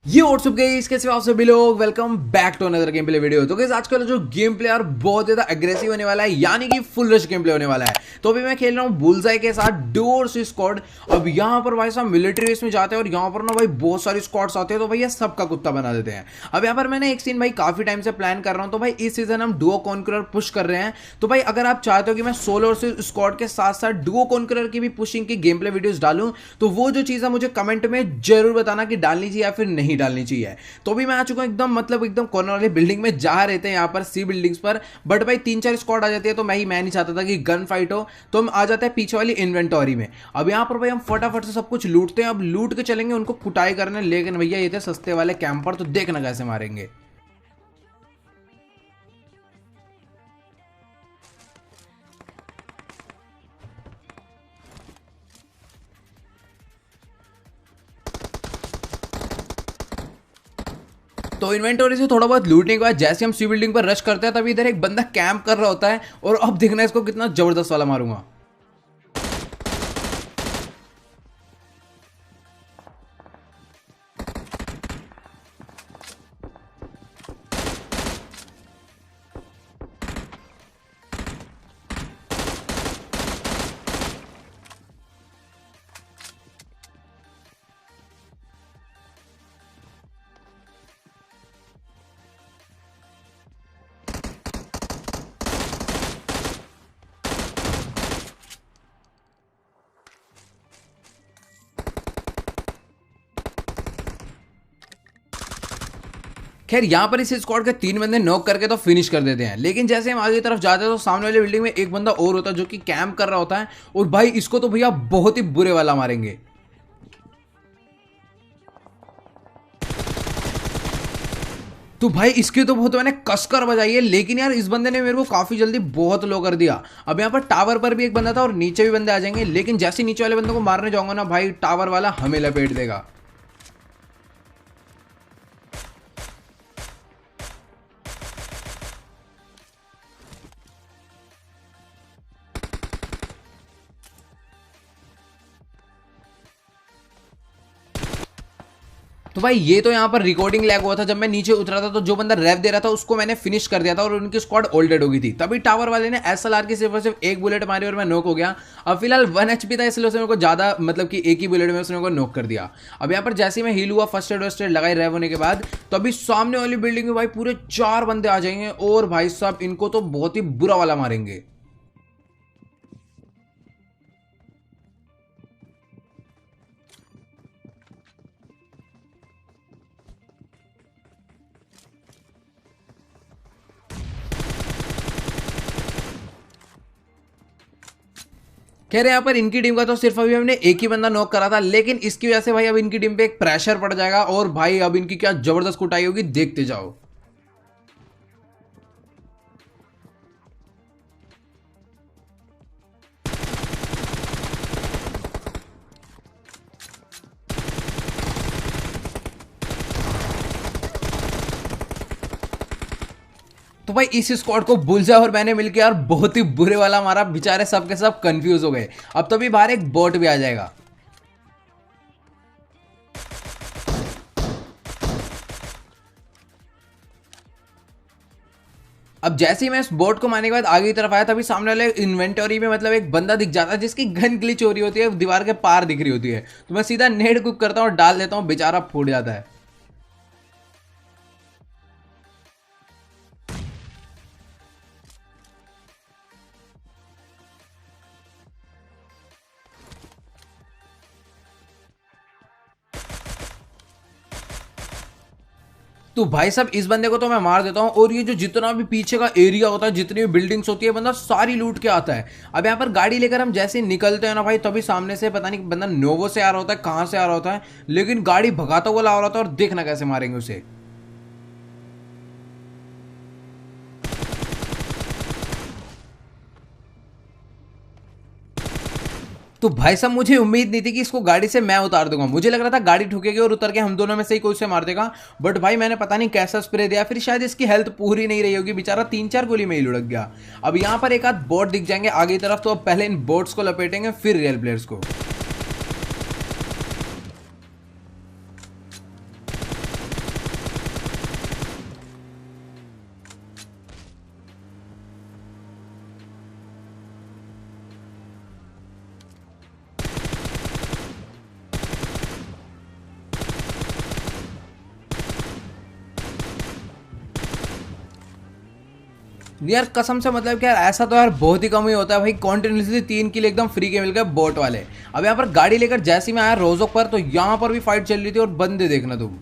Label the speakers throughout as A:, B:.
A: ये WhatsApp guys, कैसे हो आप सभी लोग। Welcome back to another game play video. तो गाइस आजकल जो गेम प्ले यार बहुत ज्यादा एग्रेसिव होने वाला है, यानी कि फुल रश गेम प्ले होने वाला है। तो अभी मैं खेल रहा हूँ बुलजाई के साथ डोर्स स्क्वाड। अब यहाँ पर भाई साहब मिलिट्री बेस में जाते हैं और यहाँ पर ना भाई बहुत सारी स्क्वाड्स आते हैं, तो भैया सबका कुत्ता बना देते हैं। अब यहाँ पर मैंने एक सीन भाई काफी टाइम से प्लान कर रहा हूँ, तो भाई इस सीजन हम डुओ कॉन्करर पुश कर रहे हैं। तो भाई अगर आप चाहते हो कि मैं सोलो और स्क्वाड के साथ साथ डुओ कॉन्करर की भी पुशिंग की गेम प्ले वीडियोस डालूं, तो वो जो चीज़ है मुझे कमेंट में जरूर बताना कि डालनी चाहिए या फिर नहीं डालनी चाहिए। तो भी मैं आ चुका हूं एकदम मतलब एकदम कॉर्नर वाली बिल्डिंग में जा रहे थे यहाँ पर सी बिल्डिंग्स पर, बट भाई 3-4 स्क्वाड आ जाती है, तो मैं नहीं चाहता था कि गन फाइट हो, तो हम आ जाते हैं पीछे वाली इन्वेंटरी में। अब यहाँ पर भाई हम फटाफट से सब कुछ लूटते हैं। अब लूट के चलेंगे उनको कुटाई करने, लेकिन भैया ये थे सस्ते वाले कैंपर, तो देखना कैसे मारेंगे। तो इन्वेंटरी से थोड़ा बहुत लूटने के बाद जैसे हम सी बिल्डिंग पर रश करते हैं, तभी इधर एक बंदा कैंप कर रहा होता है, और अब देखना इसको कितना जबरदस्त वाला मारूंगा। खैर यहाँ पर इस स्क्वाड के 3 बंदे नॉक करके तो फिनिश कर देते हैं, लेकिन जैसे हम आगे की तरफ जाते हैं तो सामने वाली बिल्डिंग में एक बंदा और होता है जो कि कैंप कर रहा होता है, और भाई इसको तो भैया बहुत ही बुरे वाला मारेंगे। तो भाई इसकी तो बहुत मैंने कसकर बजाई है, लेकिन यार इस बंदे ने मेरे को काफी जल्दी बहुत लो कर दिया। अब यहाँ पर टावर पर भी एक बंदा था और नीचे भी बंदे आ जाएंगे, लेकिन जैसे नीचे वाले बंदे को मारने जाऊंगा ना भाई, टावर वाला हमें लपेट देगा। तो भाई ये तो यहाँ पर रिकॉर्डिंग लैग हुआ था, जब मैं नीचे उतरा था तो जो बंदा रैप दे रहा था उसको मैंने फिनिश कर दिया था और उनकी स्क्वाड ऑल डेड हो गई थी। तभी टावर वाले ने एसएलआर की सिर्फ और सिर्फ एक बुलेट मारी और मैं नॉक हो गया। अब फिलहाल 1 एचपी था, इसलिए उसने मेरे को ज्यादा मतलब कि एक ही बुलेट में उसने मेरे को नॉक कर दिया। अब यहाँ पर जैसे ही मैं हील हुआ, फर्स्ट एड वेस्ट एड लगाई रैप होने के बाद, तो अभी सामने वाली बिल्डिंग में भाई पूरे 4 बंदे आ जाएंगे, और भाई साहब इनको तो बहुत ही बुरा वाला मारेंगे। खैर यहाँ पर इनकी टीम का तो सिर्फ अभी हमने एक ही बंदा नॉक करा था, लेकिन इसकी वजह से भाई अब इनकी टीम पे एक प्रेशर पड़ जाएगा, और भाई अब इनकी क्या जबरदस्त कुटाई होगी, देखते जाओ। तो भाई इस स्क्वाड को बुलजा और मैंने मिलकर यार बहुत ही बुरे वाला मारा, बेचारे सब के सब कंफ्यूज हो गए। अब तो भी बाहर एक बोट भी आ जाएगा। अब जैसे ही मैं इस बोट को मारने के बाद आगे की तरफ आया, तभी सामने वाले इन्वेंटरी में मतलब एक बंदा दिख जाता है जिसकी गन ग्लिच हो रही होती है, दीवार के पार दिख रही होती है। तो मैं सीधा नेड कुक करता हूँ और डाल देता हूँ, बेचारा फूट जाता है। तो भाई साहब इस बंदे को तो मैं मार देता हूं, और ये जो जितना भी पीछे का एरिया होता है, जितनी भी बिल्डिंग्स होती है, बंदा सारी लूट के आता है। अब यहाँ पर गाड़ी लेकर हम जैसे निकलते हैं ना भाई, तभी सामने से पता नहीं बंदा नोवो से आ रहा होता है, कहां से आ रहा होता है, लेकिन गाड़ी भगाता हुआ ला रहा होता है, और देखना कैसे मारेंगे उसे। तो भाई साहब मुझे उम्मीद नहीं थी कि इसको गाड़ी से मैं उतार दूंगा, मुझे लग रहा था गाड़ी ठुकेगी और उतर के हम दोनों में से ही कोई से मार देगा। बट भाई मैंने पता नहीं कैसा स्प्रे दिया, फिर शायद इसकी हेल्थ पूरी नहीं रही होगी, बेचारा 3-4 गोली में ही लुढ़क गया। अब यहाँ पर एक आध बोट दिख जाएंगे आगे तरफ, तो अब पहले इन बोट्स को लपेटेंगे फिर रियल प्लेयर्स को। यार कसम से मतलब कि यार ऐसा तो यार बहुत ही कम ही होता है भाई, कॉन्टिन्यूसली 3 किल एकदम फ्री के मिल गए बोट वाले। अब यहाँ पर गाड़ी लेकर जैसे ही मैं आया रोजोक पर, तो यहाँ पर भी फाइट चल रही थी और बंदे देखना तुम।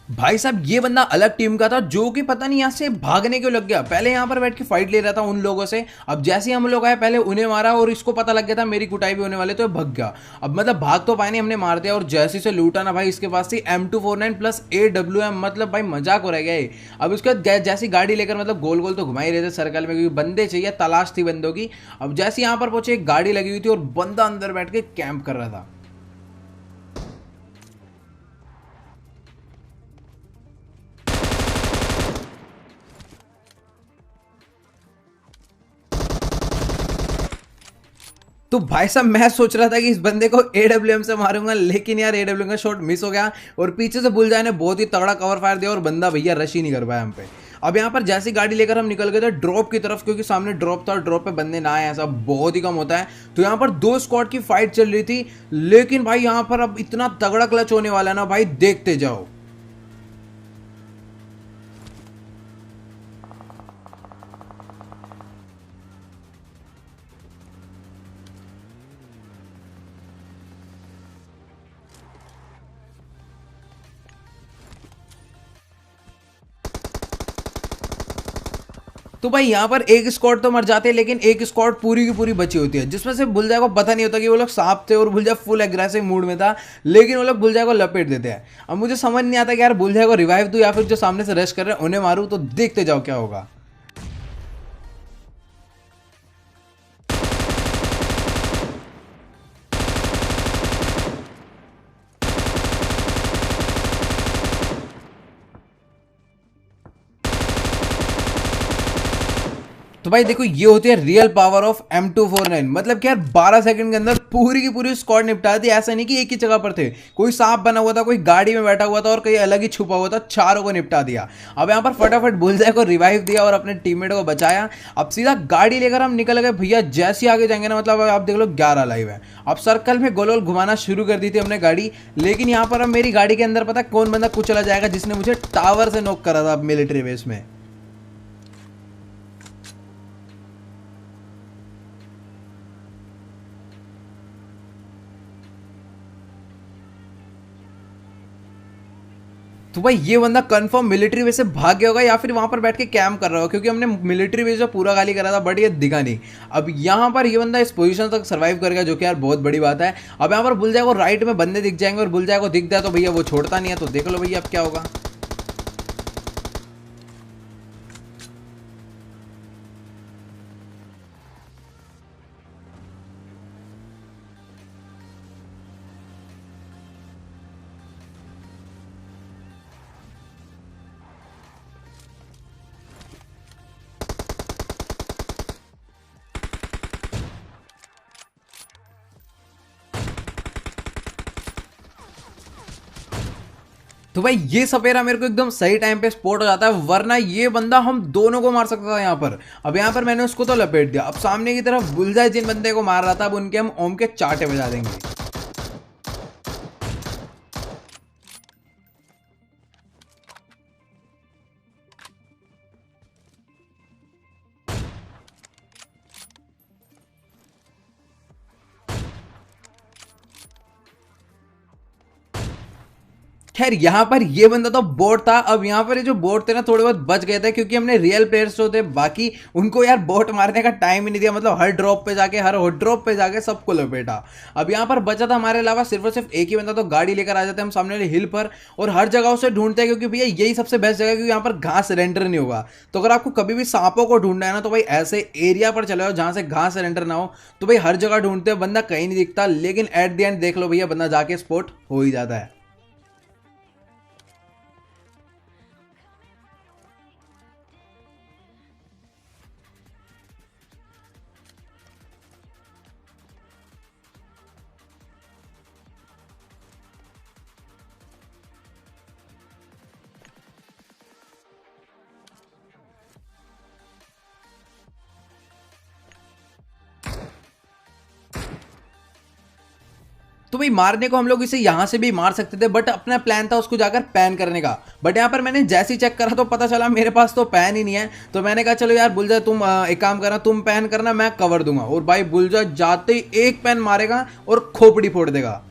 A: भाई साहब ये बंदा अलग टीम का था, जो कि पता नहीं यहाँ से भागने क्यों लग गया। पहले यहाँ पर बैठ के फाइट ले रहा था उन लोगों से, अब जैसे ही हम लोग आए पहले उन्हें मारा और इसको पता लग गया था मेरी कुटाई भी होने वाले, तो भाग गया। अब मतलब भाग तो पाए नहीं, हमने मार दिया और जैसे से लूटा ना भाई, इसके पास थी M249 प्लस AWM, मतलब भाई मजाक हो रह गया ये। अब उसके बाद जैसी गाड़ी लेकर मतलब गोल गोल तो घुमा ही रहे थे सर्कल में, क्योंकि बंदे चाहिए, तलाश थी बंदों की। अब जैसे यहाँ पर पहुंचे एक गाड़ी लगी हुई थी और बंदा अंदर बैठ के कैंप कर रहा था। तो भाई साहब मैं सोच रहा था कि इस बंदे को AWM से मारूंगा, लेकिन यार AWM का शॉट मिस हो गया और पीछे से बुलजाई ने बहुत ही तगड़ा कवर फायर दिया और बंदा भैया रश ही नहीं कर पाया हम पे। अब यहाँ पर जैसी गाड़ी लेकर हम निकल गए थे ड्रॉप की तरफ, क्योंकि सामने ड्रॉप था और ड्रॉप पे बंदे ना आए, ऐसा बहुत ही कम होता है। तो यहाँ पर 2 स्क्वाड की फाइट चल रही थी, लेकिन भाई यहाँ पर अब इतना तगड़ा क्लच होने वाला है ना भाई, देखते जाओ। तो भाई यहाँ पर एक स्क्वाड तो मर जाते हैं, लेकिन एक स्क्वाड पूरी की पूरी बची होती है, जिसमें से बुलजाई को पता नहीं होता कि वो लोग सांप थे और बुलजाई फुल एग्रेसिव मूड में था, लेकिन वो लोग बुलजाई को लपेट देते हैं। अब मुझे समझ नहीं आता कि यार बुलजाई को रिवाइव दूं या फिर जो सामने से रश कर रहे हैं उन्हें मारूं, तो देखते जाओ क्या होगा। तो भाई देखो ये होती है रियल पावर ऑफ M249, मतलब कि यार 12 सेकंड के अंदर पूरी की पूरी स्क्वाड निपटा दी। ऐसा नहीं कि एक ही जगह पर थे, कोई सांप बना हुआ था, कोई गाड़ी में बैठा हुआ था और कोई अलग ही छुपा हुआ था, चारों को निपटा दिया। अब यहाँ पर फटाफट बुलजाई को रिवाइव दिया और अपने टीममेट को बचाया। अब सीधा गाड़ी लेकर हम निकल गए भैया, जैसे ही आगे जाएंगे ना, मतलब आप देख लो 11 लाइव है। अब सर्कल में गोल गोल घुमाना शुरू कर दी थी हमने गाड़ी, लेकिन यहाँ पर अब मेरी गाड़ी के अंदर पता कौन बंदा कुछ चला जाएगा, जिसने मुझे टावर से नॉक करा था मिलिट्री बेस में। तो भाई ये बंदा कंफर्म मिलिट्री बेस से भाग गया होगा या फिर वहां पर बैठ के कैंप कर रहा होगा, क्योंकि हमने मिलिट्री बेस जो पूरा खाली करा था बट ये दिखा नहीं। अब यहाँ पर ये बंदा इस पोजीशन तक सर्वाइव कर गया, जो कि यार बहुत बड़ी बात है। अब यहाँ पर बुलजाई को राइट में बंदे दिख जाएंगे और बुलजाई को दिख जाए तो भैया वो छोड़ता नहीं है, तो देख लो भैया अब क्या होगा। तो भाई ये सपेरा मेरे को एकदम सही टाइम पे स्पॉट हो जाता है, वरना ये बंदा हम दोनों को मार सकता था यहाँ पर। अब यहाँ पर मैंने उसको तो लपेट दिया, अब सामने की तरफ बुलजाई जिन बंदे को मार रहा था अब उनके हम ओम के चाटे बजा देंगे। खैर यहाँ पर ये बंदा तो बोट था। अब यहाँ पर ये जो बोट थे ना थोड़े बहुत बच गए थे, क्योंकि हमने रियल प्लेयर्स जो थे बाकी उनको यार बोट मारने का टाइम ही नहीं दिया, मतलब हर ड्रॉप पे जाके हर हॉट ड्रॉप पे जाके सबको लपेटा। अब यहाँ पर बचा था हमारे अलावा सिर्फ और सिर्फ एक ही बंदा, तो गाड़ी लेकर आ जाते हैं हम सामने वाले हिल पर और हर जगह उसे ढूंढते हैं, क्योंकि भैया यही सबसे बेस्ट जगह है, क्योंकि यहाँ पर घास सरेंडर नहीं होगा। तो अगर आपको कभी भी सांपों को ढूंढना है ना, तो भाई ऐसे एरिया पर चले जाओ जहाँ से घास सरेंडर ना हो। तो भाई हर जगह ढूंढते हो, बंदा कहीं नहीं दिखता, लेकिन एट द एंड देख लो भैया बंदा जाके स्पॉट हो ही जाता है। तो भाई मारने को हम लोग इसे यहाँ से भी मार सकते थे, बट अपना प्लान था उसको जाकर पैन करने का। बट यहाँ पर मैंने जैसे ही चेक करा तो पता चला मेरे पास तो पैन ही नहीं है। तो मैंने कहा चलो यार बुलजा तुम एक काम करना, तुम पैन करना, मैं कवर दूंगा। और भाई बुलजा जाते ही एक पैन मारेगा और खोपड़ी फोड़ देगा।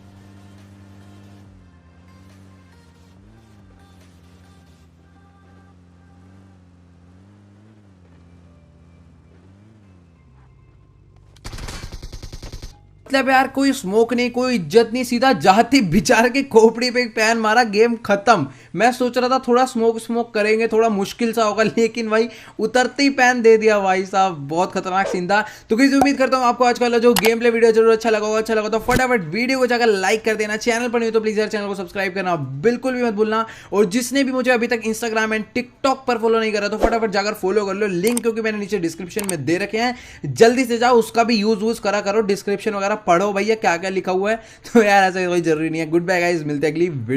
A: मतलब यार कोई स्मोक नहीं, कोई इज्जत नहीं, सीधा जाती बेचारे के खोपड़ी पे पैन मारा, गेम खत्म। मैं सोच रहा था थोड़ा स्मोक स्मोक करेंगे, थोड़ा मुश्किल सा होगा, लेकिन भाई उतरते ही पैन दे दिया भाई साहब। बहुत खतरनाक सीन था। तो किसी उम्मीद करता हूँ आपको आज का जो गेम प्ले वीडियो जरूर अच्छा लगा होगा। अच्छा लगा तो फटाफट वीडियो को जाकर लाइक कर देना, चैनल पर नहीं तो प्लीज यार चैनल को सब्सक्राइब करना बिल्कुल भी मत भूलना। और जिसने भी मुझे अभी तक इंस्टाग्राम एंड टिकटॉक पर फॉलो नहीं करा तो फटाफट जाकर फॉलो कर लो, लिंक क्योंकि मैंने नीचे डिस्क्रिप्शन में दे रखे हैं। जल्दी से जाओ, उसका भी यूज करा करो, डिस्क्रिप्शन वगैरह पढ़ो भैया क्या क्या लिखा हुआ है। तो यार ऐसा कोई जरूरी नहीं है। गुड बाय गाइस, मिलते हैं अगली वीडियो।